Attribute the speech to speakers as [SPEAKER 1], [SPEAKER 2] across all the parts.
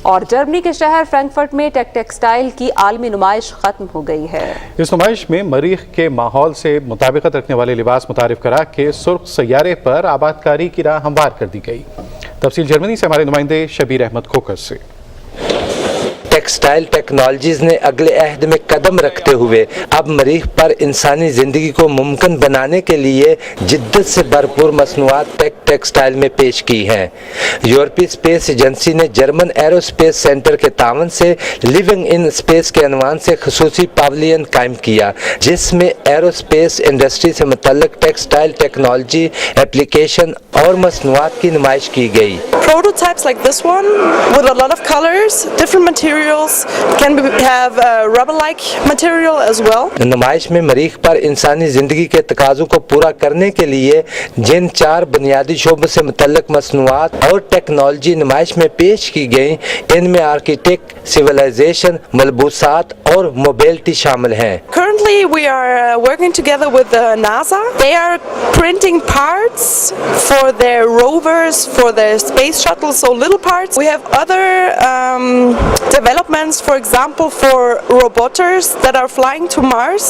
[SPEAKER 1] اور جرمنی کے شہر فرینکفرٹ میں ٹیکسٹائل کی عالمی نمائش ختم ہو گئی ہے۔
[SPEAKER 2] اس نمائش میں مریخ کے ماحول سے مطابقت رکھنے والے لباس متعارف کرا کے سرخ سیارے پر آبادکاری کی راہ ہموار کر دی گئی۔ تفصیل جرمنی سے ہمارے نمائندے شبیر احمد کھوکر سے۔
[SPEAKER 3] ٹیکسٹائل ٹیکنالوجیز نے اگلے عہد میں قدم رکھتے ہوئے اب مریخ پر انسانی زندگی کو ممکن بنانے کے لیے جدت سے بھرپور مصنوعات ٹیکسٹائل میں پیش کی ہیں۔ یورپی اسپیس ایجنسی نے جرمن ایرو اسپیس سینٹر کے تعاون سے لیونگ ان اسپیس کے عنوان سے خصوصی پاویلین قائم کیا، جس میں ایرو اسپیس انڈسٹری سے متعلق ٹیکسٹائل ٹیکنالوجی، ایپلیکیشن اور مصنوعات کی نمائش کی گئی۔
[SPEAKER 4] Prototypes like this one with a lot of colors, different materials, can have rubber-like material as well.
[SPEAKER 3] نمائش میں مریخ پر انسانی زندگی کے تقاضوں کو پورا کرنے کے لیے جن 4 بنیادی شعبوں سے متعلق مصنوعات اور ٹیکنالوجی نمائش میں پیش کی گئیں، ان میں آرکیٹیکٹ، سویلائزیشن، ملبوسات اور موبیلٹی شامل ہیں۔
[SPEAKER 4] Currently we are working together with NASA. They are printing parts for their rovers, for their space shuttles, so little parts. We have other developments, for example, for roboters that are flying to Mars,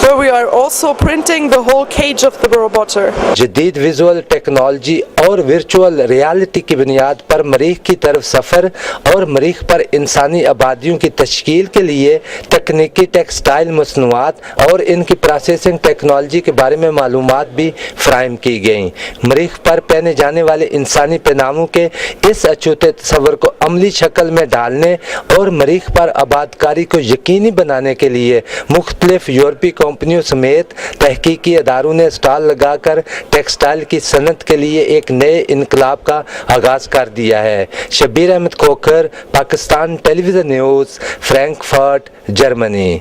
[SPEAKER 4] where we are also printing the whole cage of the roboter.
[SPEAKER 3] جدید visual technology اور virtual reality کی بنیاد پر مریخ کی طرف سفر اور مریخ پر انسانی آبادیوں کی تشکیل کے لیے تکنیکی ٹیکسٹائل مصنوعات اور ان کی پروسیسنگ ٹیکنالوجی کے بارے میں معلومات بھی فراہم کی گئیں۔ مریخ پر پہنے جانے والے انسانی پہناووں کے اس اچھوتے تصور کو عملی شکل میں ڈالنے اور مریخ پر آبادکاری کو یقینی بنانے کے لیے مختلف یورپی کمپنیوں سمیت تحقیقی اداروں نے اسٹال لگا کر ٹیکسٹائل کی صنعت کے لیے ایک نئے انقلاب کا آغاز کر دیا ہے۔ شبیر احمد کھوکر، پاکستان ٹیلی ویژن نیوز، فرینکفرٹ، جرمنی۔